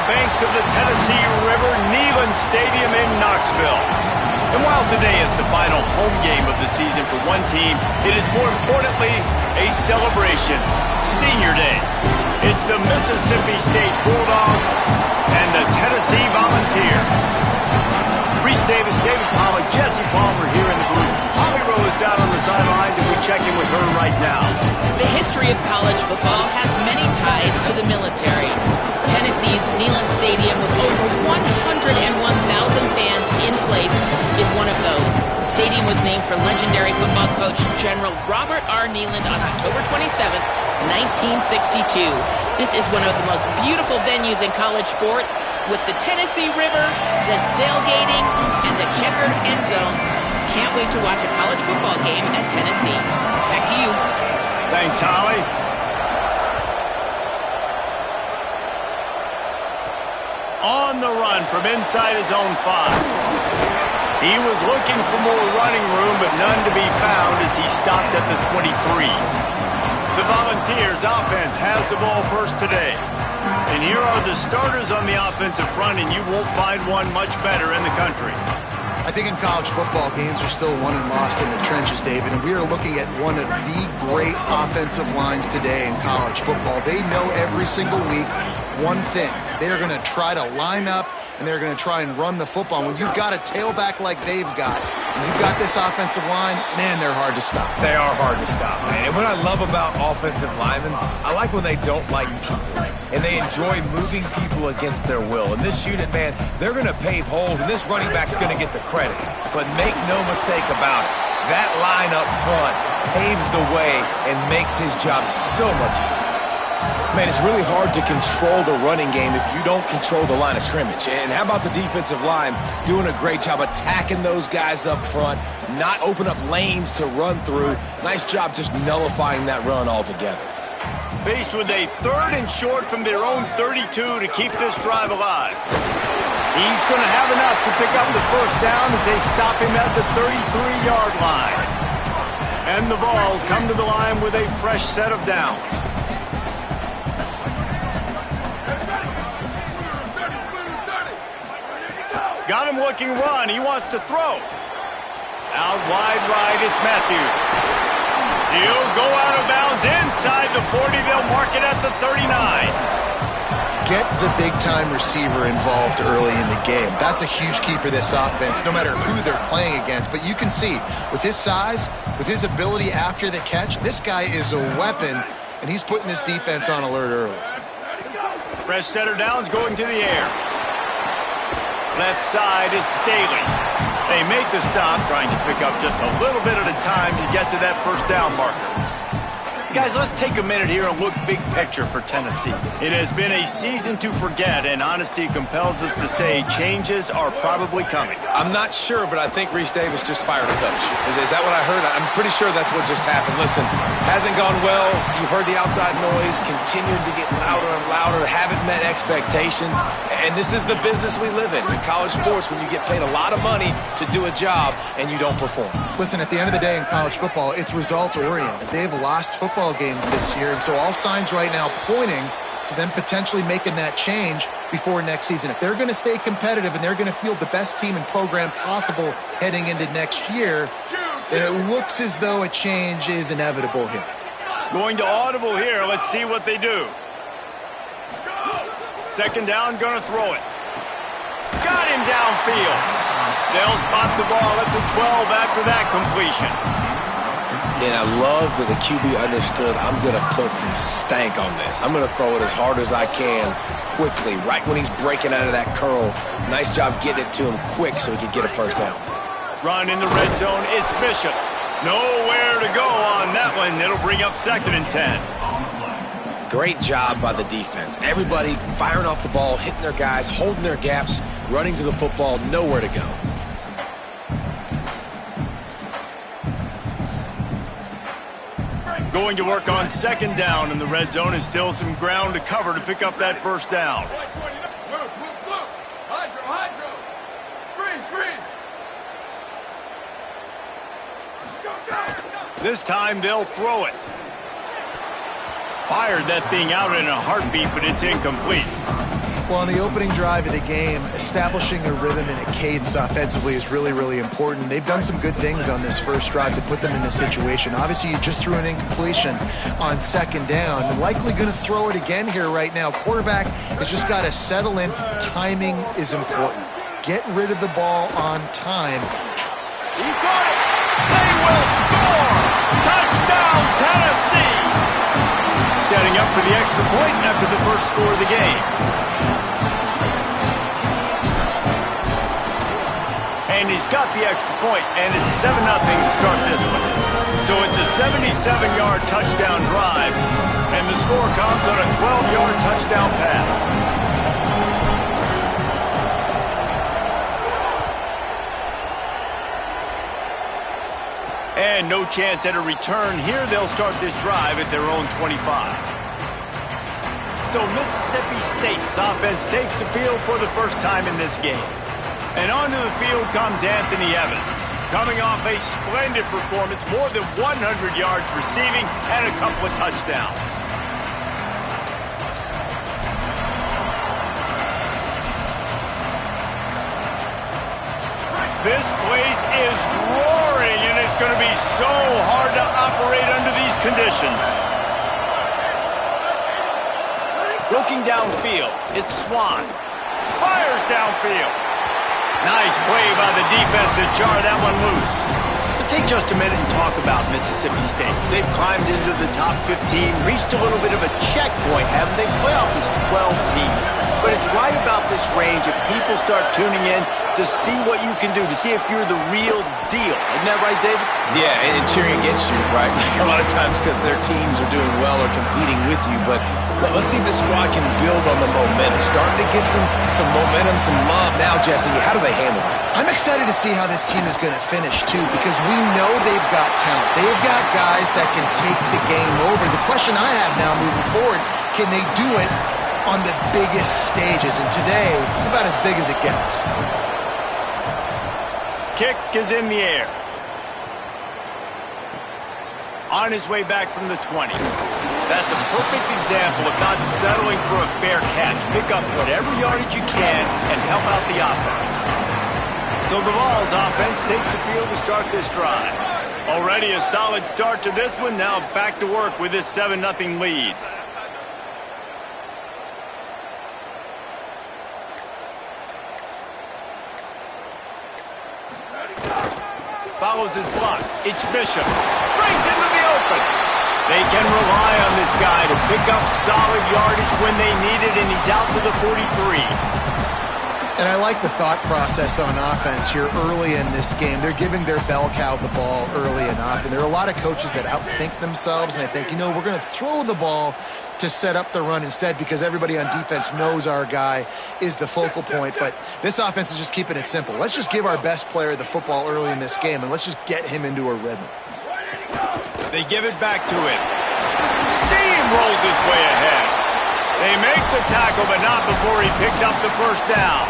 banks of the Tennessee River, Neyland Stadium in Knoxville. And while today is the final home game of the season for one team, it is more importantly a celebration, Senior Day. It's the Mississippi State Bulldogs and the Tennessee Volunteers. Reese Davis, David Pollock, Jesse Palmer here in the booth. Holly Rowe is down on the sidelines, and we check in with her right now. The history of college football has many ties to the military. Tennessee's Neyland Stadium, with over 101,000 fans in place, is one of those. The stadium was named for legendary football coach General Robert R. Neyland on October 27, 1962. This is one of the most beautiful venues in college sports, with the Tennessee River, the sailgating, and the checkered end zones. Can't wait to watch a college football game at Tennessee. Back to you. Thanks, Holly. On the run from inside his own 5. He was looking for more running room, but none to be found as he stopped at the 23. The Volunteers offense has the ball first today. And here are the starters on the offensive front, and you won't find one much better in the country. I think in college football, games are still won and lost in the trenches, David, and we are looking at one of the great offensive lines today in college football. They know every single week one thing. They are going to try to line up, and they're going to try and run the football. When you've got a tailback like they've got, and you've got this offensive line, man, they're hard to stop. They are hard to stop, man. And what I love about offensive linemen, I like when they don't like people, and they enjoy moving people against their will. And this unit, man, they're going to pave holes, and this running back's going to get the credit. But make no mistake about it, that line up front paves the way and makes his job so much easier. Man, it's really hard to control the running game if you don't control the line of scrimmage. And how about the defensive line doing a great job attacking those guys up front, not open up lanes to run through. Nice job just nullifying that run altogether. Faced with a 3rd and short from their own 32 to keep this drive alive. He's going to have enough to pick up the first down as they stop him at the 33-yard line. And the Vols come to the line with a fresh set of downs. Got him looking run. He wants to throw. Out wide right, it's Matthews. He'll go out of bounds inside the 40. They'll mark it at the 39. Get the big-time receiver involved early in the game. That's a huge key for this offense, no matter who they're playing against. But you can see, with his size, with his ability after the catch, this guy is a weapon, and he's putting this defense on alert early. Fresh setter downs going to the air. Left side is Staley. They make the stop, trying to pick up just a little bit at a time to get to that first down marker. Guys, let's take a minute here and look big picture for Tennessee. It has been a season to forget, and honesty compels us to say changes are probably coming. I'm not sure, but I think Reese Davis just fired a coach. Is that what I heard? I'm pretty sure that's what just happened. Listen, hasn't gone well. You've heard the outside noise, continued to get louder and louder, haven't met expectations. And this is the business we live in college sports, when you get paid a lot of money to do a job and you don't perform. Listen, at the end of the day in college football, it's results-oriented. They've lost football games this year, and so all signs right now pointing to them potentially making that change before next season. If they're going to stay competitive and they're going to field the best team and program possible heading into next year, then it looks as though a change is inevitable here. Going to audible here. Let's see what they do. Second down, going to throw it. Got him downfield. They'll spot the ball at the 12 after that completion. And I love that the QB understood, I'm going to put some stank on this. I'm going to throw it as hard as I can quickly, right when he's breaking out of that curl. Nice job getting it to him quick so he could get a first down. Run in the red zone. It's Bishop. Nowhere to go on that one. It'll bring up 2nd and 10. Great job by the defense. Everybody firing off the ball, hitting their guys, holding their gaps, running to the football, nowhere to go. Going to work on 2nd down in the red zone, and still some ground to cover to pick up that first down. This time they'll throw it. fired that thing out in a heartbeat, but it's incomplete. Well, on the opening drive of the game, establishing a rhythm and a cadence offensively is really, really important. They've done some good things on this first drive to put them in this situation. Obviously, you just threw an incompletion on second down. They're likely going to throw it again here right now. Quarterback has just got to settle in. Timing is important. Get rid of the ball on time. You got it! They will score! Touchdown, Tennessee! Setting up for the extra point after the first score of the game. And he's got the extra point, and it's 7-0 to start this one. So it's a 77-yard touchdown drive, and the score comes on a 12-yard touchdown pass. And no chance at a return here. They'll start this drive at their own 25. So Mississippi State's offense takes the field for the first time in this game. And onto the field comes Anthony Evans, coming off a splendid performance, more than 100 yards receiving and a couple of touchdowns. This place is roaring, and it's going to be so hard to operate under these conditions. Looking downfield, it's Swan. Fires downfield. Nice play by the defense to jar that one loose. Let's take just a minute and talk about Mississippi State. They've climbed into the top 15, reached a little bit of a checkpoint, haven't they? Playoff is 12 teams. But it's right about this range if people start tuning in to see what you can do, to see if you're the real deal. Isn't that right, David? Yeah, and cheering against you, right? A lot of times because their teams are doing well or competing with you. But let's see if the squad can build on the momentum. Starting to get some momentum, some love. Now, Jesse, how do they handle it? I'm excited to see how this team is going to finish, too, because we know they've got talent. They've got guys that can take the game over. The question I have now moving forward, can they do it on the biggest stages? And today, it's about as big as it gets. Kick is in the air. On his way back from the 20. That's a perfect example of not settling for a fair catch. Pick up whatever yardage you can and help out the offense. So the Vols offense takes the field to start this drive. Already a solid start to this one. Now back to work with this 7-0 lead. Follows his blocks. It's Bishop. Brings into the open. They can rely on this guy to pick up solid yardage when they need it, and he's out to the 43. And I like the thought process on offense here early in this game. They're giving their bell cow the ball early and often. There are a lot of coaches that outthink themselves, and they think, you know, we're going to throw the ball to set up the run instead because everybody on defense knows our guy is the focal point. But this offense is just keeping it simple. Let's just give our best player the football early in this game, and let's just get him into a rhythm. They give it back to him. Steamrolls his way ahead. They make the tackle, but not before he picks up the first down.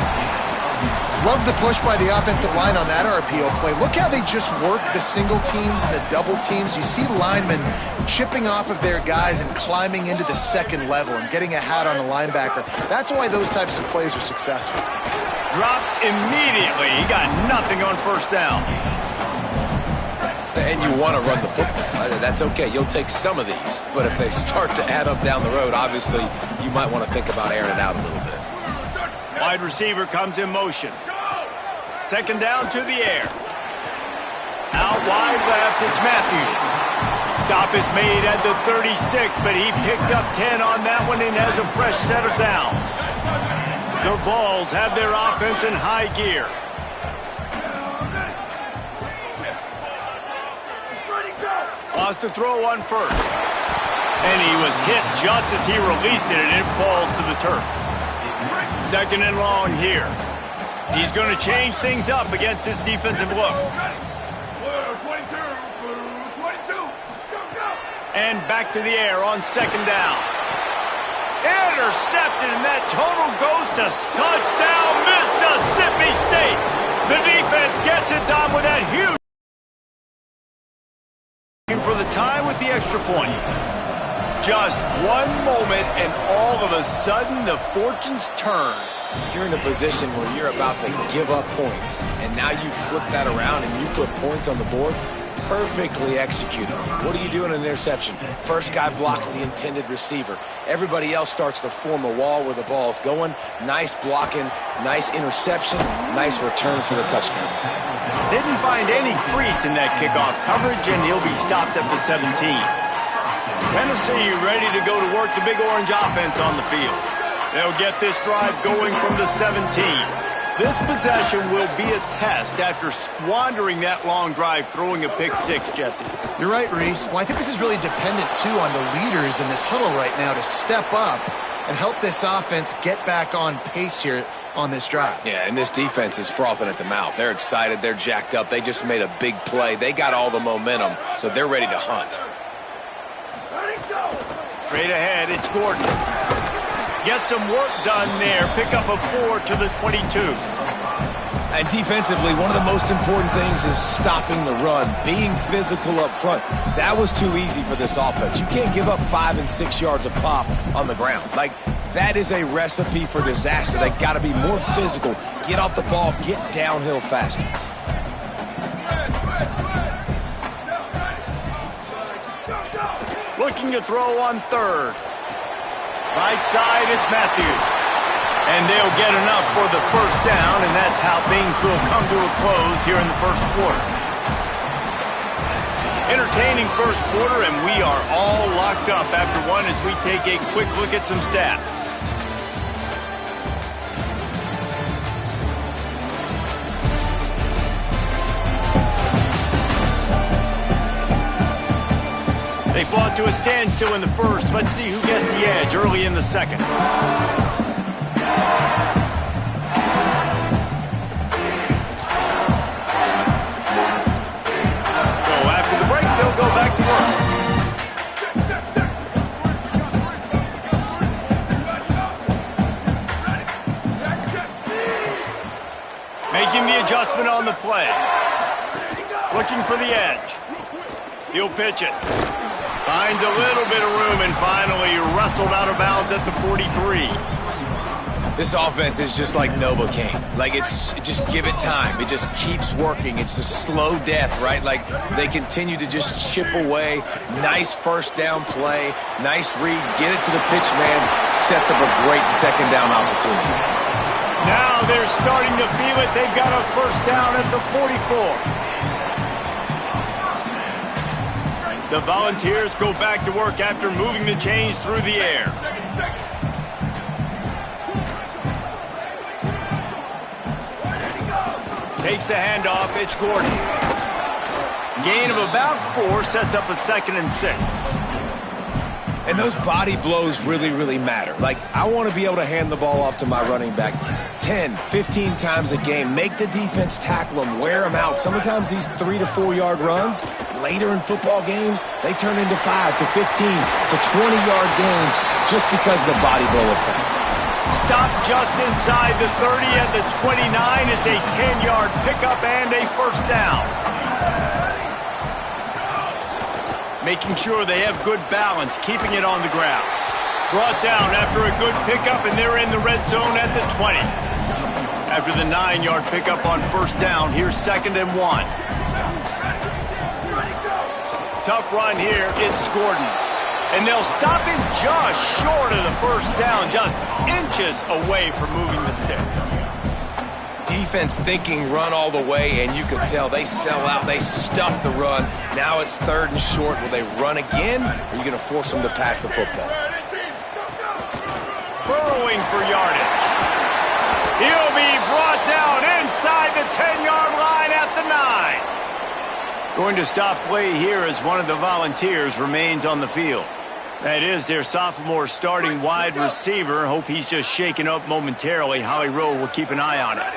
Love the push by the offensive line on that RPO play. Look how they just work the single teams and the double teams. You see linemen chipping off of their guys and climbing into the second level and getting a hat on the linebacker. That's why those types of plays are successful. Dropped immediately. He got nothing on first down. And you want to run the football. That's okay. You'll take some of these. But if they start to add up down the road, obviously you might want to think about airing it out a little bit. Wide receiver comes in motion. Second down to the air. Out wide left, it's Matthews. Stop is made at the 36, but he picked up 10 on that one and has a fresh set of downs. The Vols have their offense in high gear. Lost to throw on first. And he was hit just as he released it, and it falls to the turf. Second and long here. He's going to change things up against this defensive look. And back to the air on second down. Intercepted, and that total goes to touchdown, Mississippi State. The defense gets it done with that huge. For the tie with the extra point. Just one moment, and all of a sudden, the fortunes turn. You're in a position where you're about to give up points, and now you flip that around and you put points on the board. Perfectly executed. What do you do in an interception? First guy blocks the intended receiver. Everybody else starts to form a wall where the ball's going. Nice blocking, nice interception, nice return for the touchdown. Didn't find any crease in that kickoff coverage, and he'll be stopped at the 17. Tennessee ready to go to work the Big Orange offense on the field. They'll get this drive going from the 17. This possession will be a test after squandering that long drive, throwing a pick six, Jesse. You're right, Reese. Well, I think this is really dependent, too, on the leaders in this huddle right now to step up and help this offense get back on pace here on this drive. Yeah, and this defense is frothing at the mouth. They're excited. They're jacked up. They just made a big play. They got all the momentum, so they're ready to hunt. Straight ahead, it's Gordon. Get some work done there. Pick up a 4 to the 22. And defensively, one of the most important things is stopping the run, being physical up front. That was too easy for this offense. You can't give up 5 and 6 yards of pop on the ground. Like, that is a recipe for disaster. They got to be more physical, get off the ball, get downhill faster. Looking to throw on third. Right side, it's Matthews. And they'll get enough for the first down, and that's how things will come to a close here in the first quarter. Entertaining first quarter, and we are all locked up after one as we take a quick look at some stats. They fought to a standstill in the first. Let's see who gets the edge early in the second. So after the break, they'll go back to work. Making the adjustment on the play. Looking for the edge. He'll pitch it. Finds a little bit of room and finally wrestled out of bounds at the 43. This offense is just like Novocaine. Like, just give it time. It just keeps working. It's a slow death, right? Like, they continue to just chip away. Nice first down play. Nice read. Get it to the pitch man. Sets up a great second down opportunity. Now they're starting to feel it. They've got a first down at the 44. The Volunteers go back to work after moving the chains through the air. Takes the handoff. It's Gordon. Gain of about 4 sets up a 2nd and 6. And those body blows really, really matter. Like, I want to be able to hand the ball off to my running back 10, 15 times a game. Make the defense tackle them, wear them out. Sometimes these 3 to 4 yard runs, later in football games, they turn into 5 to 15 to 20 yard gains just because of the body blow effect. Stop just inside the 30 at the 29. It's a 10-yard pickup and a first down. Making sure they have good balance, keeping it on the ground. Brought down after a good pickup, and they're in the red zone at the 20. After the 9-yard pickup on first down, here's 2nd and 1. Tough run here, it's Gordon. And they'll stop him just short of the first down, just inches away from moving the sticks. Defense thinking run all the way, and you can tell they sell out. They stuff the run. Now it's 3rd and short. Will they run again, or are you going to force them to pass the football? Burrowing for yardage. He'll be brought down inside the 10-yard line at the 9. Going to stop play here as one of the Volunteers remains on the field. That is their sophomore starting wide receiver. Hope he's just shaken up momentarily. Howie Rowe will keep an eye on it.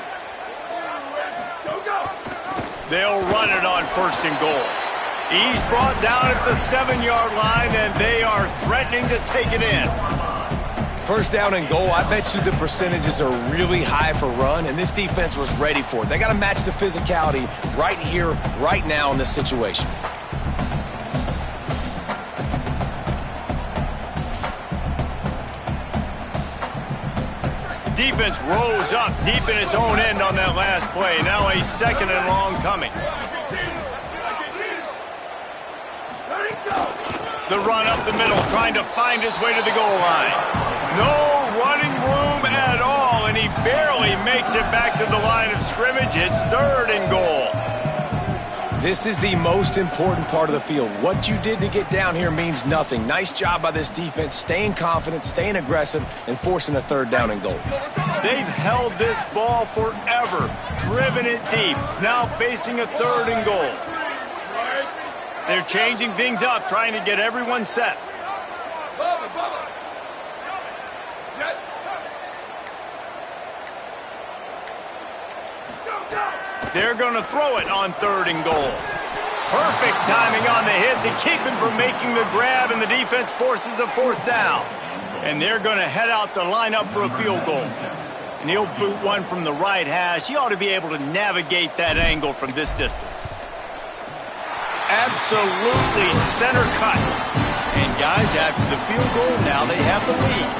They'll run it on 1st and goal. He's brought down at the 7-yard line, and they are threatening to take it in. First down and goal, I bet you the percentages are really high for run, and this defense was ready for it. They got to match the physicality right here, right now in this situation. defense rose up deep in its own end on that last play. Now a second and long coming. The run up the middle, trying to find his way to the goal line. No running room at all, and he barely makes it back to the line of scrimmage. It's third and goal. This is the most important part of the field. What you did to get down here means nothing. Nice job by this defense, staying confident, staying aggressive, and forcing a third down and goal. They've held this ball forever, driven it deep, now facing a third and goal. They're changing things up, trying to get everyone set. They're going to throw it on third and goal. Perfect timing on the hit to keep him from making the grab, and the defense forces a fourth down. And they're going to head out to line up for a field goal. And he'll boot one from the right hash. He ought to be able to navigate that angle from this distance. Absolutely center cut. And guys, after the field goal, now they have the lead.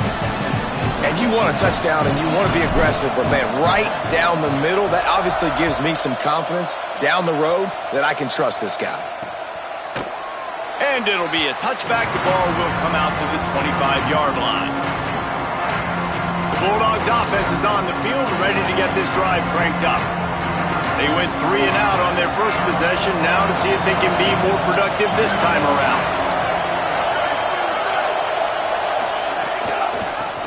And you want a touchdown and you want to be aggressive, but man, right down the middle, that obviously gives me some confidence down the road that I can trust this guy. And it'll be a touchback. The ball will come out to the 25-yard line. The Bulldogs offense is on the field, ready to get this drive cranked up. They went 3 and out on their first possession, now to see if they can be more productive this time around.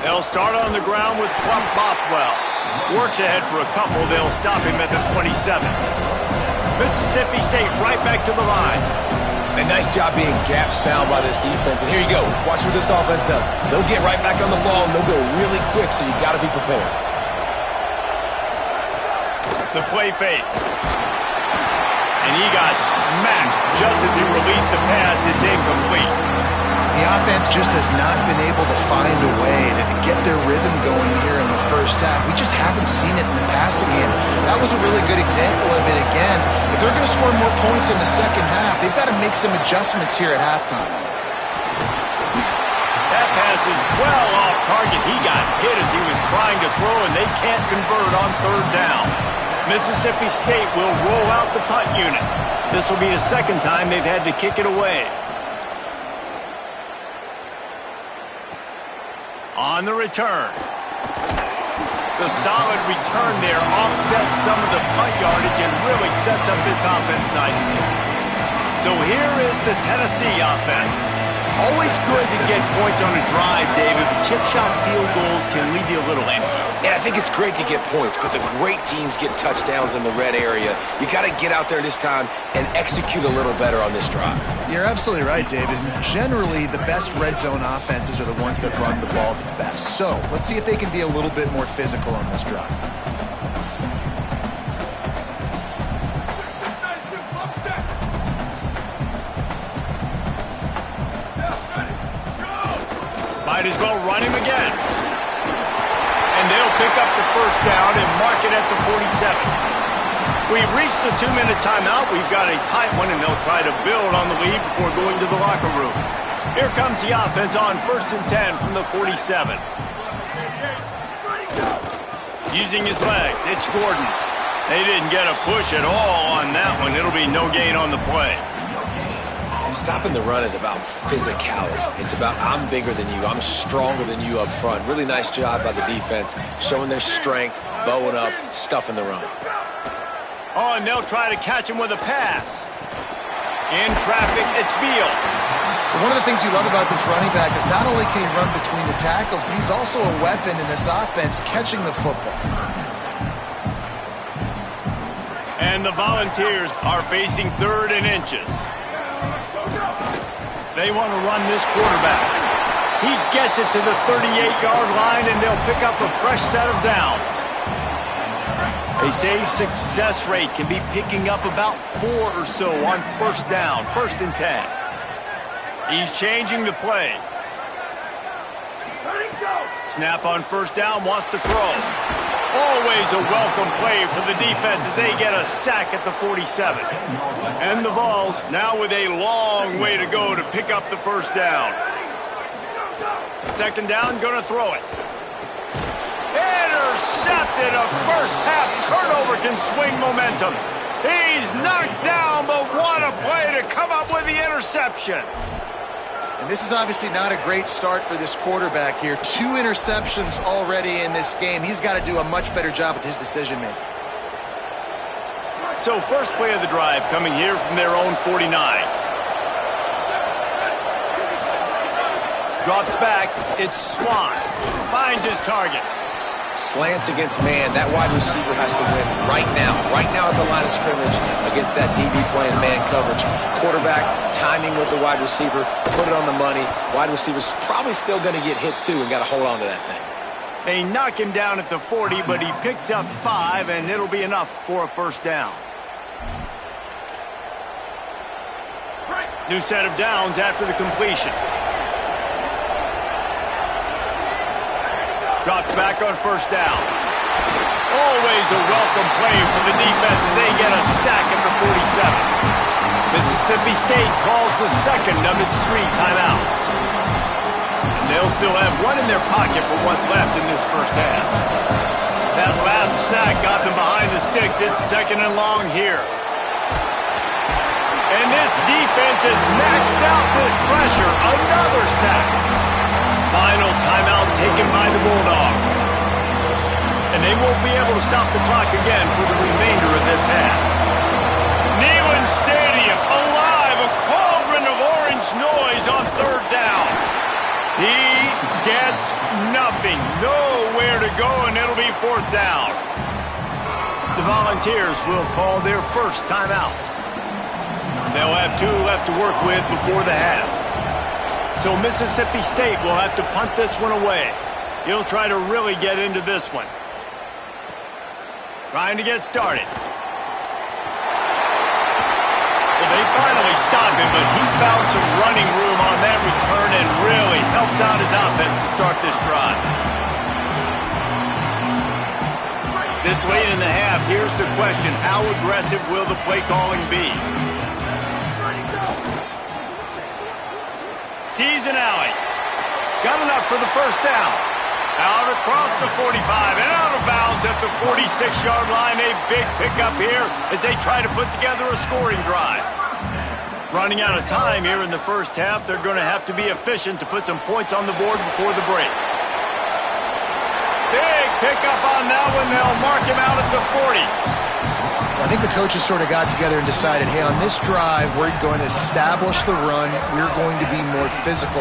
They'll start on the ground with Plump Bothwell. Works ahead for a couple. They'll stop him at the 27. Mississippi State right back to the line. A nice job being gap sound by this defense. And here you go. Watch what this offense does. They'll get right back on the ball, and they'll go really quick, so you got to be prepared. The play fake. And he got smacked just as he released the pass. It's incomplete. The offense just has not been able to find a way to get their rhythm going here in the first half. We just haven't seen it in the passing game. That was a really good example of it again. If they're going to score more points in the second half, they've got to make some adjustments here at halftime. That pass is well off target. He got hit as he was trying to throw, and they can't convert on third down. Mississippi State will roll out the punt unit. This will be the second time they've had to kick it away. On the return. The solid return there offsets some of the punt yardage and really sets up this offense nicely. So here is the Tennessee offense. Always good to get points on a drive, David, but chip shot field goals can leave you a little empty. And I think it's great to get points, but the great teams get touchdowns in the red area. You got to get out there this time and execute a little better on this drive. You're absolutely right, David. Generally, the best red zone offenses are the ones that run the ball the best. So let's see if they can be a little bit more physical on this drive. Might as well run him again. And they'll pick up the first down and mark it at the 47. We've reached the 2-minute timeout. We've got a tight one, and they'll try to build on the lead before going to the locker room. Here comes the offense on 1st and 10 from the 47. Using his legs, it's Gordon. They didn't get a push at all on that one. It'll be no gain on the play. And stopping the run is about physicality. It's about I'm bigger than you, I'm stronger than you up front. Really nice job by the defense, showing their strength, bowing up, stuffing the run. Oh, and they'll try to catch him with a pass. In traffic, it's Beal. One of the things you love about this running back is not only can he run between the tackles, but he's also a weapon in this offense catching the football. And the Volunteers are facing 3rd and inches. They want to run this quarterback. He gets it to the 38-yard line, and they'll pick up a fresh set of downs. They say success rate can be picking up about 4 or so on first down, 1st and 10. He's changing the play. Snap on first down, wants to throw. Always a welcome play for the defense as they get a sack at the 47. And the Vols now with a long way to go to pick up the first down. 2nd down, gonna throw it. intercepted. A first-half turnover can swing momentum. He's knocked down, but what a play to come up with the interception. And this is obviously not a great start for this quarterback here. 2 interceptions already in this game. He's got to do a much better job with his decision-making. So first play of the drive coming here from their own 49. Drops back. It's Swan. Finds his target. Slants against man. That wide receiver has to win right now at the line of scrimmage against that DB playing man coverage. Quarterback, timing with the wide receiver, put it on the money. Wide receiver's probably still going to get hit too and got to hold on to that thing. They knock him down at the 40, but he picks up 5, and it'll be enough for a first down. New set of downs after the completion. Drops back on first down. Always a welcome play from the defense as they get a sack at the 47. Mississippi State calls the second of its 3 timeouts. And they'll still have one in their pocket for what's left in this first half. That last sack got them behind the sticks. It's second and long here. And this defense has maxed out this pressure. Another sack. Final timeout taken by the Bulldogs. And they won't be able to stop the clock again for the remainder of this half. Neyland Stadium alive, a cauldron of orange noise on third down. He gets nothing, nowhere to go, and it'll be fourth down. The Volunteers will call their first timeout. They'll have 2 left to work with before the half. So Mississippi State will have to punt this one away. He'll try to really get into this one. Trying to get started. Well, they finally stopped him, but he found some running room on that return and really helps out his offense to start this drive. This late in the half, here's the question. How aggressive will the play calling be? Sees an alley. Got enough for the first down. Out across the 45 and out of bounds at the 46-yard line. A big pickup here as they try to put together a scoring drive. Running out of time here in the first half. They're going to have to be efficient to put some points on the board before the break. Big pickup on that one. They'll mark him out at the 40. I think the coaches sort of got together and decided, hey, on this drive, we're going to establish the run. We're going to be more physical.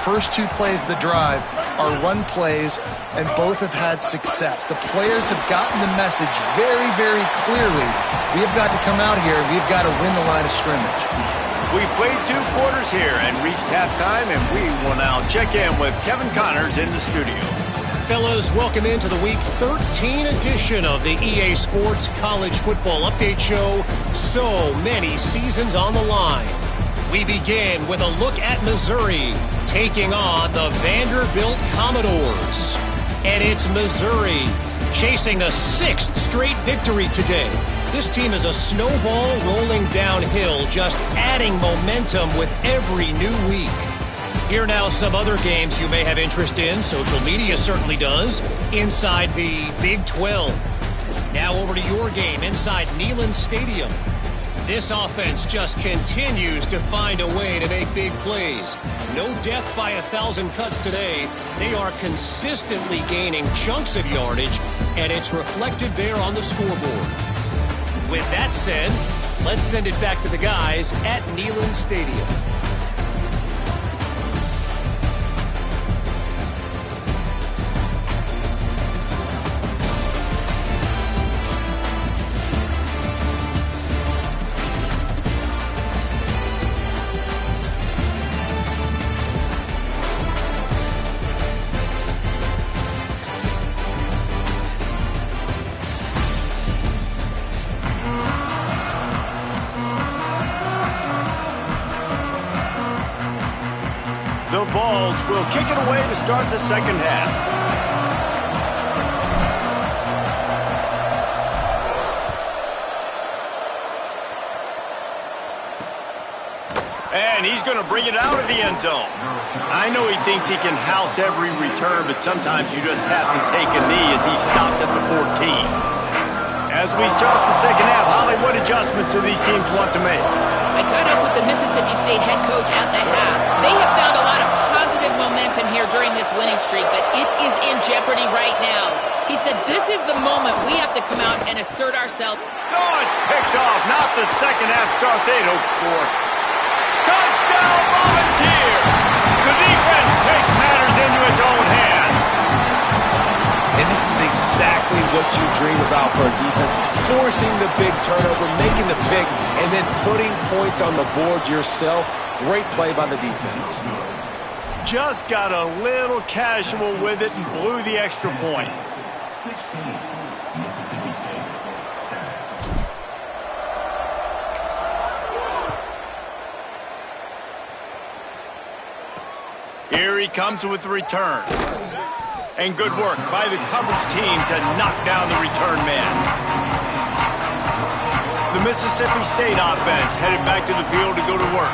First 2 plays of the drive are run plays, and both have had success. The players have gotten the message very, very clearly. We've got to come out here, and we've got to win the line of scrimmage. We played 2 quarters here and reached halftime, and we will now check in with Kevin Connors in the studio. Fellas, welcome into the Week 13 edition of the EA Sports College Football Update Show. So many seasons on the line. We begin with a look at Missouri taking on the Vanderbilt Commodores. And it's Missouri chasing a 6th straight victory today. This team is a snowball rolling downhill, just adding momentum with every new week. Here now some other games you may have interest in. Social media certainly does. Inside the Big 12. Now over to your game inside Neyland Stadium. This offense just continues to find a way to make big plays. No death by 1,000 cuts today. They are consistently gaining chunks of yardage, and it's reflected there on the scoreboard. With that said, let's send it back to the guys at Neyland Stadium. The Vols will kick it away to start the second half. And he's going going to bring it out of the end zone. I know he thinks he can house every return, but sometimes you just have to take a knee as he stopped at the 14. As we start the second half, Holly, what adjustments do these teams want to make? I caught up with the Mississippi State head coach at the half. They have found a lot of positive momentum here during this winning streak, but it is in jeopardy right now. He said this is the moment we have to come out and assert ourselves. Oh, it's picked off. Not the second half start they'd hoped for. Touchdown, Volunteers! The defense takes matters into its own hands. And this is exactly what you dream about for a defense. Forcing the big turnover, making the pick, and then putting points on the board yourself. Great play by the defense. Just got a little casual with it and blew the extra point. 16, Mississippi State, sack. Here he comes with the return. And good work by the coverage team to knock down the return man. The Mississippi State offense headed back to the field to go to work.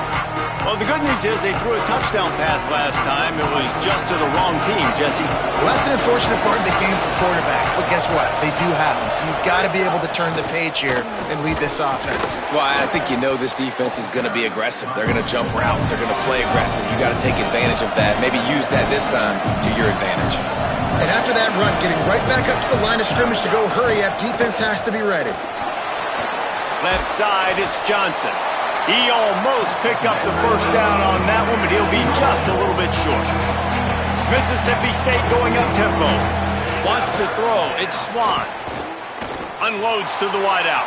Well, the good news is they threw a touchdown pass last time. It was just to the wrong team, Jesse. Well, that's an unfortunate part of the game for quarterbacks, but guess what? They do happen, so you've got to be able to turn the page here and lead this offense. Well, I think you know this defense is going to be aggressive. They're going to jump routes. They're going to play aggressive. You got to take advantage of that. Maybe use that this time to your advantage. And after that run, getting right back up to the line of scrimmage to go hurry up, defense has to be ready. Left side, it's Johnson. He almost picked up the first down on that one, but he'll be just a little bit short. Mississippi State going up tempo. Wants to throw. It's Swan. Unloads to the wideout.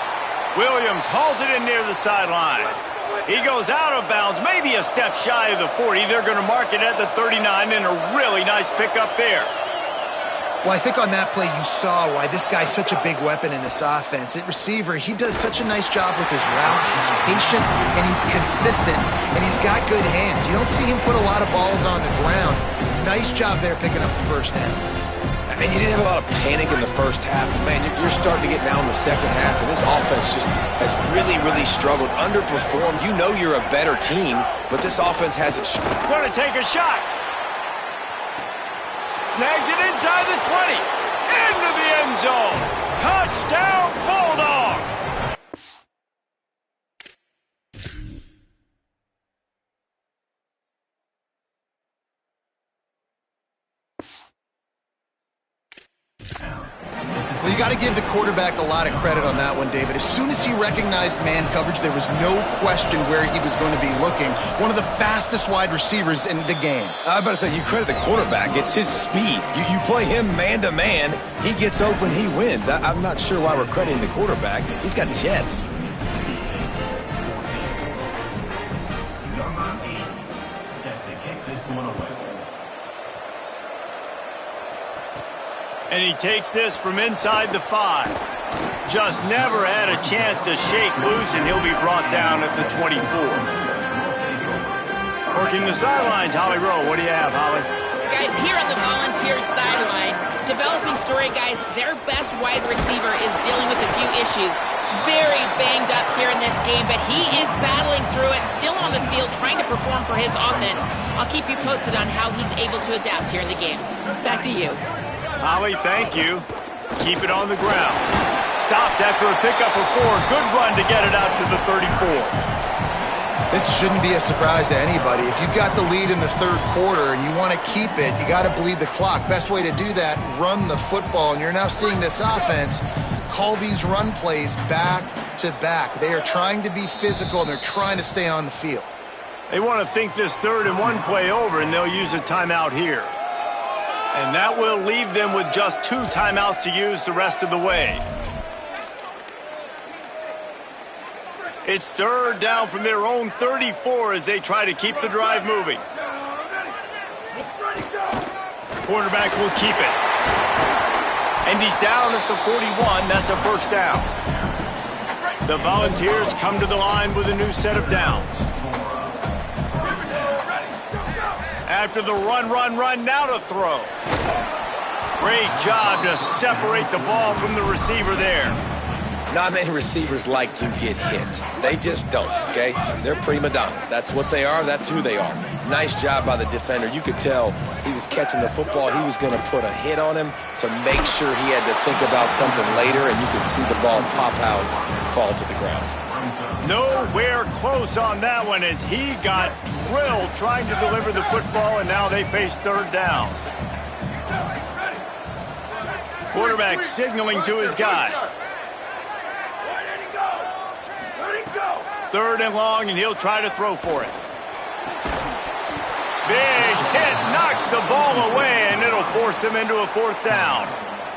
Williams hauls it in near the sideline. He goes out of bounds, maybe a step shy of the 40. They're going to mark it at the 39, and a really nice pickup there. Well, I think on that play you saw why this guy's such a big weapon in this offense. At receiver, he does such a nice job with his routes. He's patient, and he's consistent, and he's got good hands. You don't see him put a lot of balls on the ground. Nice job there picking up the first down. And you didn't have a lot of panic in the first half. Man, you're starting to get now in the second half, and this offense just has really, really struggled, underperformed. You know you're a better team, but this offense hasn't. Going to take a shot. Snags it inside the 20. Into the end zone. Touchdown, Bulldogs! Well, you got to give the quarterback a lot of credit on that one, David. As soon as he recognized man coverage, there was no question where he was going to be looking. One of the fastest wide receivers in the game. I was about to say, you credit the quarterback. It's his speed. You play him man-to-man, he gets open, he wins. I'm not sure why we're crediting the quarterback. He's got jets. Number 8, set to kick this one away. And he takes this from inside the 5. Just never had a chance to shake loose, and he'll be brought down at the 24. Working the sidelines, Holly Rowe. What do you have, Holly? Guys, here on the Volunteers sideline, developing story, guys, their best wide receiver is dealing with a few issues. Very banged up here in this game, but he is battling through it, still on the field, trying to perform for his offense. I'll keep you posted on how he's able to adapt here in the game. Back to you. Holly, thank you. Keep it on the ground. Stopped after a pickup of 4. Good run to get it out to the 34. This shouldn't be a surprise to anybody. If you've got the lead in the third quarter and you want to keep it, you got to bleed the clock. Best way to do that, run the football. And you're now seeing this offense call these run plays back to back. They are trying to be physical, and they're trying to stay on the field. They want to think this 3rd and 1 play over, and they'll use a timeout here. And that will leave them with just 2 timeouts to use the rest of the way. It's 3rd down from their own 34 as they try to keep the drive moving. Quarterback will keep it. And he's down at the 41. That's a first down. The Volunteers come to the line with a new set of downs. After the run, now to throw. Great job to separate the ball from the receiver there. Not many receivers like to get hit. They just don't, okay? They're prima donnas. That's what they are. That's who they are. Nice job by the defender. You could tell he was catching the football. He was going to put a hit on him to make sure he had to think about something later, and you could see the ball pop out and fall to the ground. Nowhere close on that one as he got drilled trying to deliver the football, and now they face third down. Quarterback signaling to his guy. Third and long, and he'll try to throw for it. Big hit, knocks the ball away, and it'll force him into a fourth down.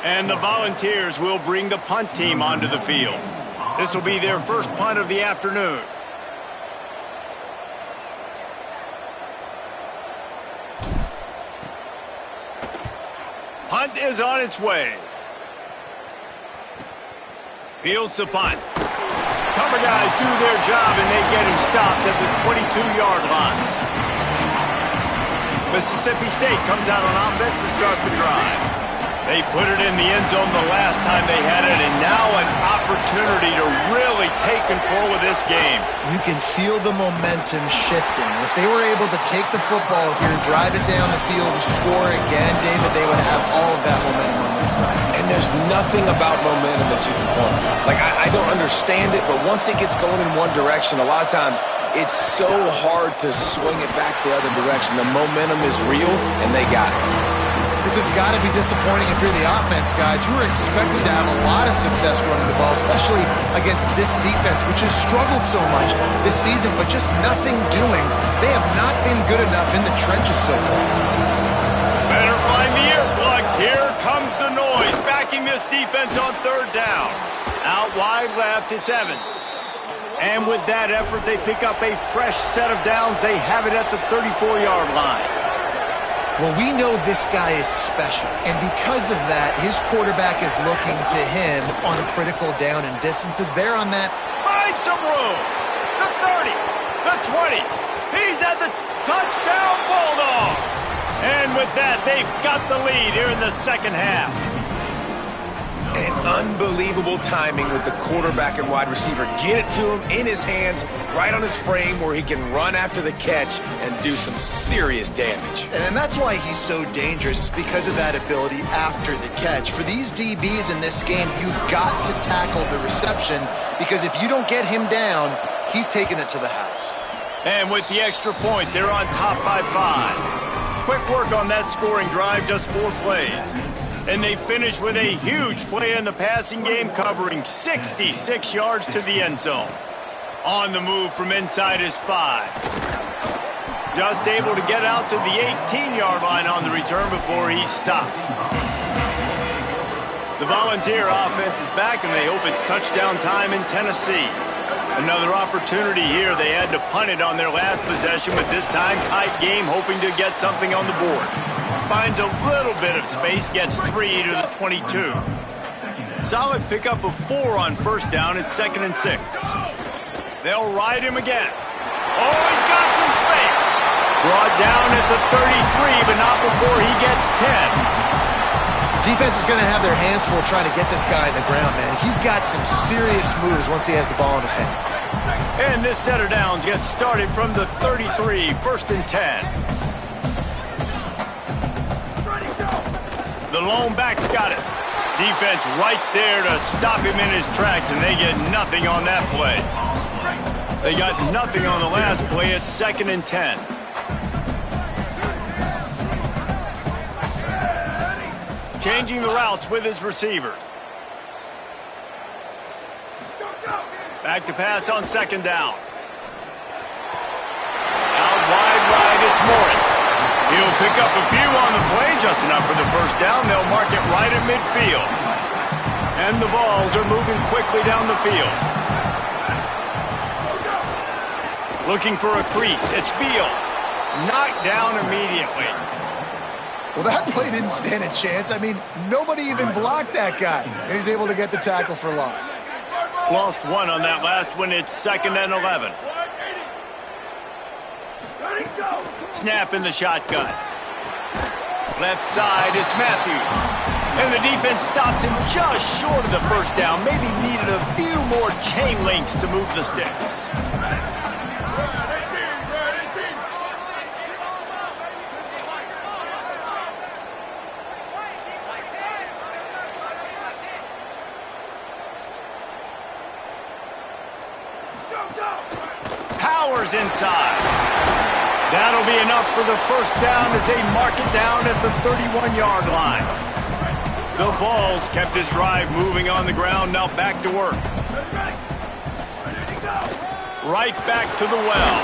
And the Volunteers will bring the punt team onto the field. This will be their first punt of the afternoon. Punt is on its way. Fields the punt. Cover guys do their job, and they get him stopped at the 22-yard line. Mississippi State comes out on offense to start the drive. They put it in the end zone the last time they had it, and now an opportunity to really take control of this game. You can feel the momentum shifting. If they were able to take the football here, drive it down the field, and score again, David, they would have all of that momentum on their side. And there's nothing about momentum that you can quantify. Like, I don't understand it, but once it gets going in one direction, a lot of times it's so hard to swing it back the other direction. The momentum is real, and they got it. This has got to be disappointing if you're the offense, guys. You were expecting to have a lot of success running the ball, especially against this defense, which has struggled so much this season, but just nothing doing. They have not been good enough in the trenches so far. Better find the earplugs. Here comes the noise, backing this defense on third down. Out wide left, it's Evans. And with that effort, they pick up a fresh set of downs. They have it at the 34-yard line. Well, we know this guy is special, and because of that, his quarterback is looking to him on critical down and distances. They're on that. Find some room. The 30, the 20. He's at the touchdown Bulldog. And with that, they've got the lead here in the second half. And unbelievable timing with the quarterback and wide receiver. Get it to him in his hands, right on his frame where he can run after the catch and do some serious damage. And that's why he's so dangerous, because of that ability after the catch. For these DBs in this game, you've got to tackle the reception, because if you don't get him down, he's taking it to the house. And with the extra point, they're on top by 5. Quick work on that scoring drive, just 4 plays. And they finish with a huge play in the passing game, covering 66 yards to the end zone. On the move from inside is 5. Just able to get out to the 18-yard line on the return before he's stopped. The Volunteer offense is back, and they hope it's touchdown time in Tennessee. Another opportunity here. They had to punt it on their last possession, but this time tight game, hoping to get something on the board. Finds a little bit of space, gets 3 to the 22. Solid pickup of 4 on first down. It's 2nd and 6. They'll ride him again. Oh, he's got some space. Brought down at the 33, but not before he gets 10. Defense is going to have their hands full trying to get this guy on the ground, man. He's got some serious moves once he has the ball in his hands. And this set of downs gets started from the 33, 1st and 10. The lone back's got it. Defense right there to stop him in his tracks, and they get nothing on that play. They got nothing on the last play. It's 2nd and 10. Changing the routes with his receivers. Back to pass on 2nd down. Out wide right, it's Morris. He'll pick up a few on the play, just enough for the first down. They'll mark it right at midfield. And the Vols are moving quickly down the field. Looking for a crease. It's Beal. Knocked down immediately. Well, that play didn't stand a chance. I mean, nobody even blocked that guy. And he's able to get the tackle for loss. Lost 1 on that last one. It's 2nd and 11. Snap in the shotgun. Left side is Matthews. And the defense stops him just short of the first down. Maybe needed a few more chain links to move the sticks. Powers inside. That'll be enough for the first down as they mark it down at the 31-yard line. The Vols kept this drive moving on the ground, now back to work. Right back to the well.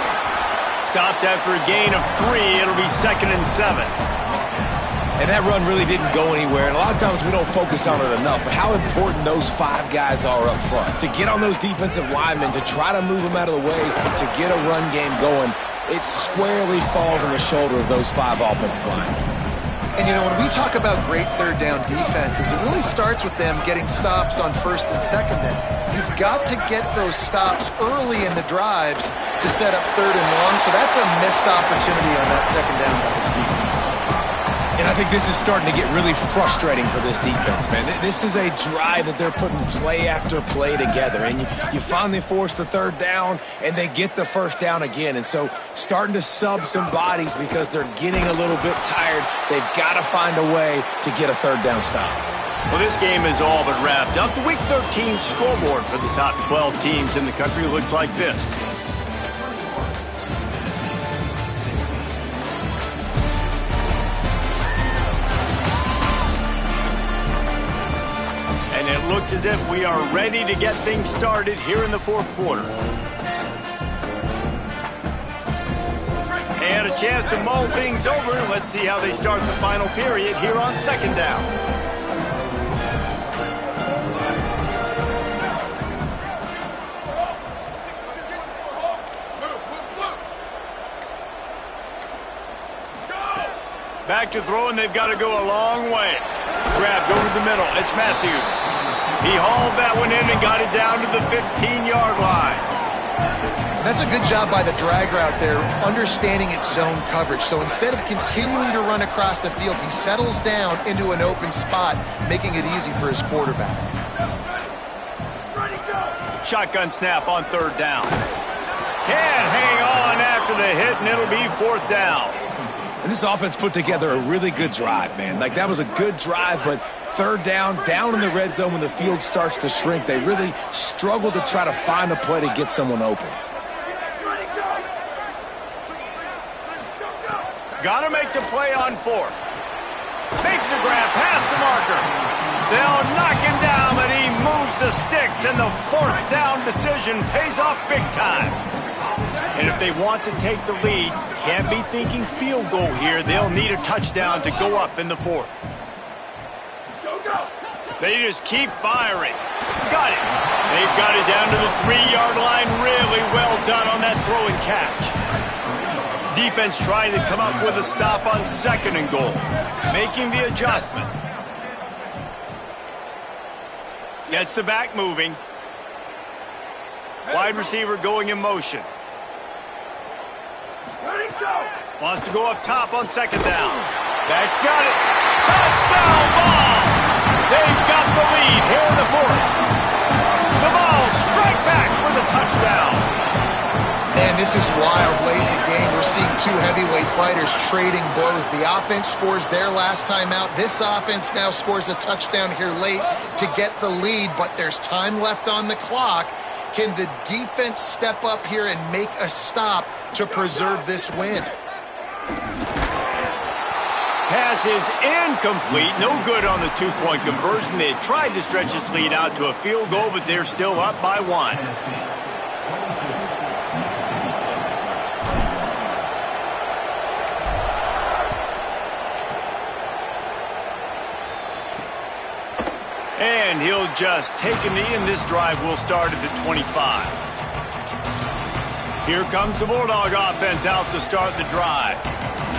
Stopped after a gain of 3, it'll be 2nd and 7. And that run really didn't go anywhere, and a lot of times we don't focus on it enough, but how important those 5 guys are up front. To get on those defensive linemen, to try to move them out of the way, to get a run game going, it squarely falls on the shoulder of those 5 offensive linemen. And, you know, when we talk about great third down defenses, it really starts with them getting stops on first and second down. You've got to get those stops early in the drives to set up third and long, so that's a missed opportunity on that second down by this defense. And I think this is starting to get really frustrating for this defense, man. This is a drive that they're putting play after play together. And you finally force the third down, and they get the first down again. And so starting to sub some bodies because they're getting a little bit tired. They've got to find a way to get a third down stop. Well, this game is all but wrapped up. The Week 13 scoreboard for the top 12 teams in the country looks like this. It looks as if we are ready to get things started here in the fourth quarter. And a chance to mull things over. Let's see how they start the final period here on second down. Back to throw, and they've got to go a long way. Grab, go to the middle. It's Matthews. He hauled that one in and got it down to the 15-yard line. That's a good job by the drag route there, understanding its zone coverage. So instead of continuing to run across the field, he settles down into an open spot, making it easy for his quarterback. Shotgun snap on third down. Can't hang on after the hit, and it'll be fourth down. And this offense put together a really good drive, man. Like, that was a good drive, but third down in the red zone when the field starts to shrink, they really struggle to try to find a play to get someone open. Gotta make the play on fourth. Makes the grab past the marker. They'll knock him down, but he moves the sticks, and the fourth down decision pays off big time. And if they want to take the lead, can't be thinking field goal here. They'll need a touchdown to go up in the fourth. They just keep firing. Got it. They've got it down to the 3-yard line. Really well done on that throw and catch. Defense trying to come up with a stop on second and goal. Making the adjustment. Gets the back moving. Wide receiver going in motion. Wants to go up top on second down. That's got it. Touchdown ball! They've got the lead here in the fourth. The Vols strike back with a touchdown. Man, this is wild. Late in the game, we're seeing 2 heavyweight fighters trading blows. The offense scores their last time out. This offense now scores a touchdown here late to get the lead, but there's time left on the clock. Can the defense step up here and make a stop to preserve this win? Pass is incomplete. No good on the 2-point conversion. They tried to stretch this lead out to a field goal, but they're still up by 1. And he'll just take a knee, and this drive will start at the 25. Here comes the Bulldog offense out to start the drive.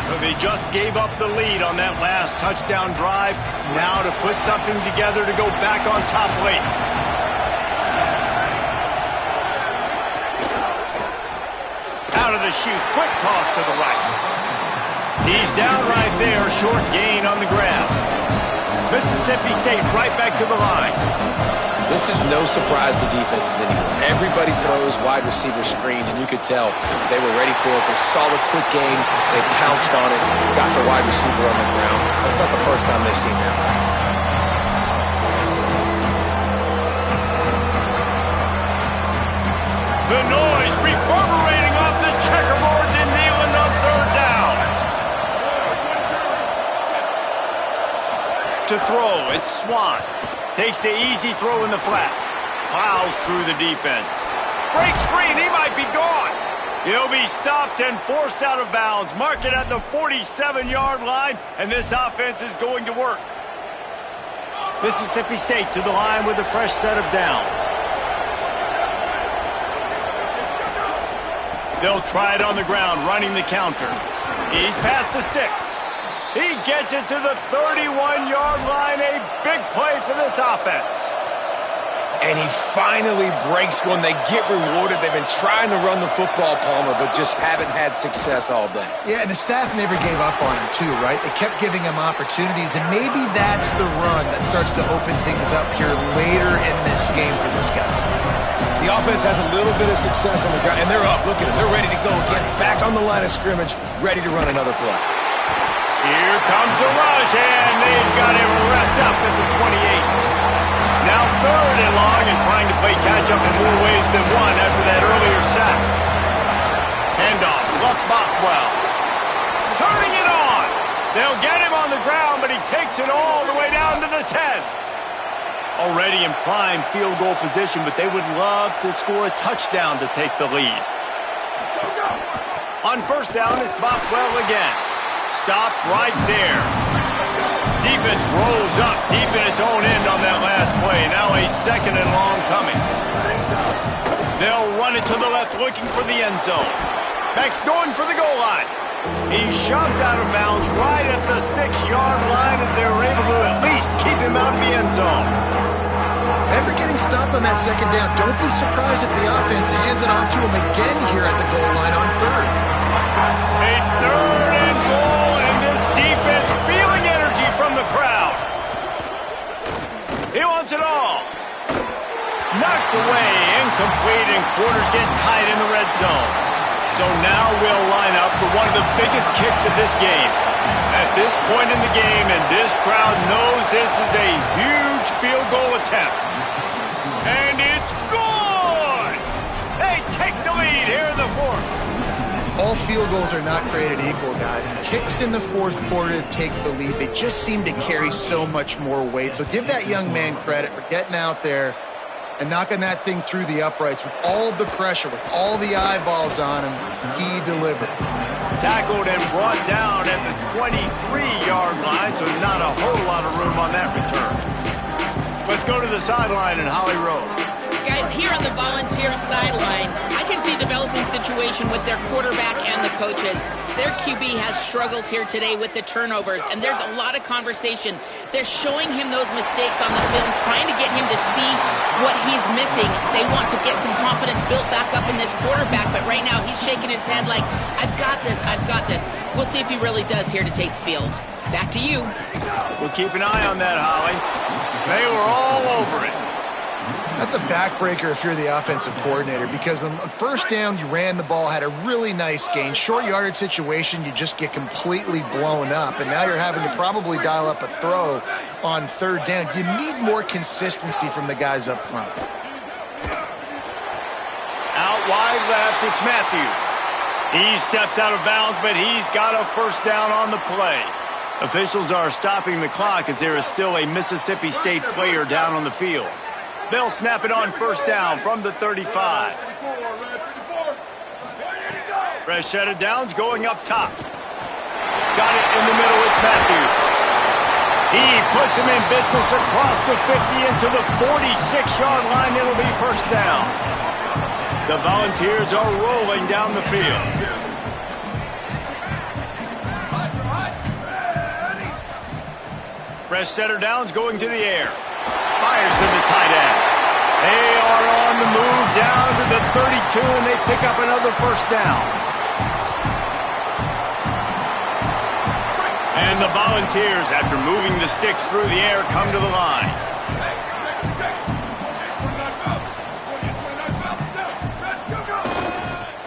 So they just gave up the lead on that last touchdown drive. Now to put something together to go back on top late. Out of the chute, quick toss to the right. He's down right there, short gain on the grab. Mississippi State right back to the line. This is no surprise to defenses anymore. Everybody throws wide receiver screens, and you could tell they were ready for it. They saw the quick game. They pounced on it, got the wide receiver on the ground. That's not the first time they've seen that. The noise reverberating off the checkerboards in Neyland on third down. To throw, it's Swan. Takes the easy throw in the flat. Plows through the defense. Breaks free and he might be gone. He'll be stopped and forced out of bounds. Mark it at the 47-yard line, and this offense is going to work. Mississippi State to the line with a fresh set of downs. They'll try it on the ground, running the counter. He's past the sticks. He gets it to the 31-yard line. A big play for this offense. And he finally breaks one. They get rewarded. They've been trying to run the football, Palmer, but just haven't had success all day. Yeah, and the staff never gave up on him, too, right? They kept giving him opportunities, and maybe that's the run that starts to open things up here later in this game for this guy. The offense has a little bit of success on the ground, and they're up. Look at them. They're ready to go again. Back on the line of scrimmage, ready to run another play. Here comes the rush, and they've got him wrapped up at the 28. Now third and long and trying to play catch-up in more ways than one after that earlier sack. Handoff, left Bockwell. Turning it on. They'll get him on the ground, but he takes it all the way down to the 10. Already in prime field goal position, but they would love to score a touchdown to take the lead. On first down, it's Bockwell again. Stopped right there. Defense rolls up deep in its own end on that last play. Now a second and long coming. They'll run it to the left, looking for the end zone. Beck's going for the goal line. He's shoved out of bounds right at the 6-yard line as they were able to at least keep him out of the end zone. After getting stopped on that second down, don't be surprised if the offense hands it off to him again here at the goal line on third. A third and goal, and this defense feeling energy from the crowd. He wants it all. Knocked away, incomplete, and quarters get tight in the red zone. So now we'll line up for one of the biggest kicks of this game. At this point in the game, and this crowd knows this is a huge field goal attempt. And it's good! They take the lead here in the fourth. All field goals are not created equal, guys. Kicks in the fourth quarter to take the lead. They just seem to carry so much more weight. So give that young man credit for getting out there and knocking that thing through the uprights with all of the pressure, with all the eyeballs on him. He delivered. Tackled and brought down at the 23-yard line, so not a whole lot of room on that return. Let's go to the sideline in Holly Road. Guys, here on the Volunteer sideline, I can see a developing situation with their quarterback and the coaches. Their QB has struggled here today with the turnovers, and there's a lot of conversation. They're showing him those mistakes on the film, trying to get him to see what he's missing. They want to get some confidence built back up in this quarterback, but right now he's shaking his head like, I've got this, I've got this. We'll see if he really does here to take the field. Back to you. We'll keep an eye on that, Holly. They were all over it. That's a backbreaker if you're the offensive coordinator, because on first down, you ran the ball, had a really nice gain. Short yardage situation, you just get completely blown up, and now you're having to probably dial up a throw on third down. You need more consistency from the guys up front. Out wide left, it's Matthews. He steps out of bounds, but he's got a first down on the play. Officials are stopping the clock as there is still a Mississippi State player down on the field. They'll snap it on first down from the 35. Fresh set of downs going up top. Got it in the middle, it's Matthews. He puts him in business across the 50 into the 46-yard line. It'll be first down. The Volunteers are rolling down the field. Fresh set of downs going to the air. Fires to the tight end. They are on the move down to the 32, and they pick up another first down. And the Volunteers, after moving the sticks through the air, come to the line.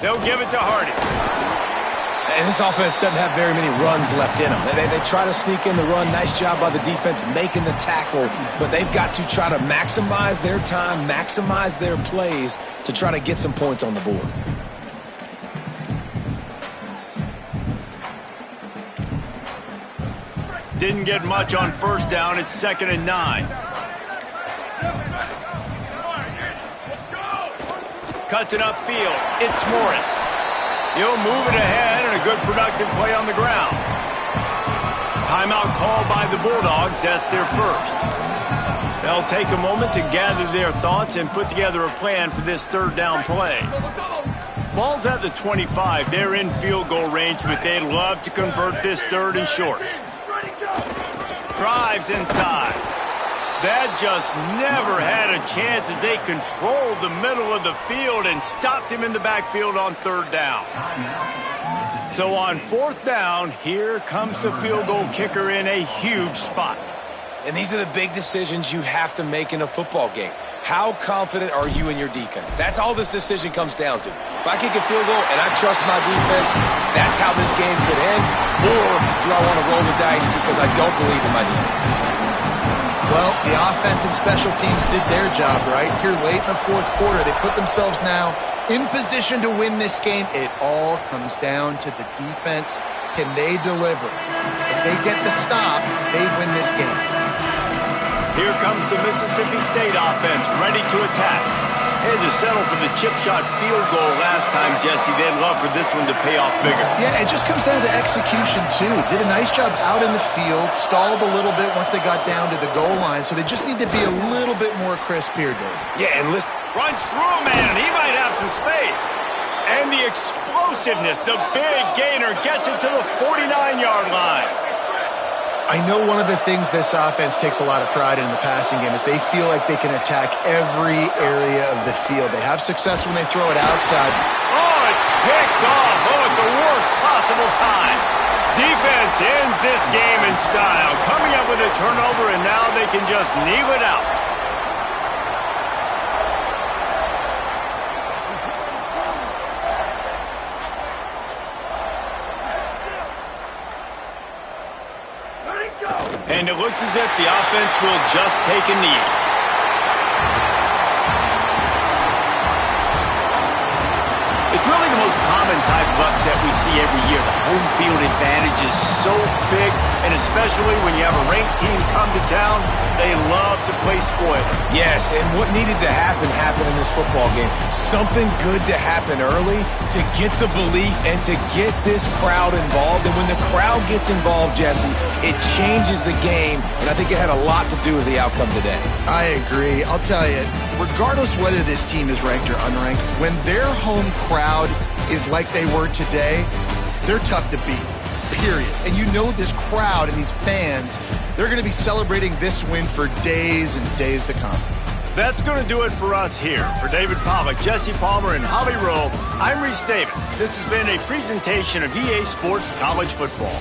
They'll give it to Hardy. And this offense doesn't have very many runs left in them. They try to sneak in the run. Nice job by the defense making the tackle. But they've got to try to maximize their time, maximize their plays to try to get some points on the board. Didn't get much on first down. It's 2nd and 9. Cuts it upfield. It's Morris. He'll move it ahead, and a good productive play on the ground. Timeout called by the Bulldogs. That's their first. They'll take a moment to gather their thoughts and put together a plan for this 3rd down play. Ball's at the 25. They're in field goal range, but they'd love to convert this 3rd and short. Drives inside. That just never had a chance as they controlled the middle of the field and stopped him in the backfield on 3rd down. So on 4th down, here comes the field goal kicker in a huge spot. And these are the big decisions you have to make in a football game. How confident are you in your defense? That's all this decision comes down to. If I kick a field goal and I trust my defense, that's how this game could end. Or do I want to roll the dice because I don't believe in my defense? Well, the offense and special teams did their job, right? Here late in the 4th quarter, they put themselves now in position to win this game. It all comes down to the defense. Can they deliver? If they get the stop, they win this game. Here comes the Mississippi State offense, ready to attack. They had to settle for the chip shot field goal last time, Jesse. They'd love for this one to pay off bigger. Yeah, it just comes down to execution, too. Did a nice job out in the field, stalled a little bit once they got down to the goal line, so they just need to be a little bit more crisp here, Dave. Yeah, and listen. Runs through a man, and he might have some space. And the explosiveness, the big gainer gets it to the 49-yard line. I know one of the things this offense takes a lot of pride in the passing game is they feel like they can attack every area of the field. They have success when they throw it outside. Oh, it's picked off. Oh, at the worst possible time. Defense ends this game in style, coming up with a turnover, and now they can just kneel it out. And it looks as if the offense will just take a knee. It's really the most common type of upset we see every year. The home field advantage is so big, and especially when you have a ranked team come to town, they love to play spoiler. Yes, and what needed to happen happened in this football game. Something good to happen early to get the belief and to get this crowd involved. And when the crowd gets involved, Jesse, it changes the game, and I think it had a lot to do with the outcome today. I agree. I'll tell you, regardless whether this team is ranked or unranked, when their home crowd is like they were today, they're tough to beat, period. And you know this crowd and these fans, they're going to be celebrating this win for days and days to come. That's going to do it for us here. For David Pollack, Jesse Palmer, and Holly Rowe, I'm Reese Davis. This has been a presentation of EA Sports College Football.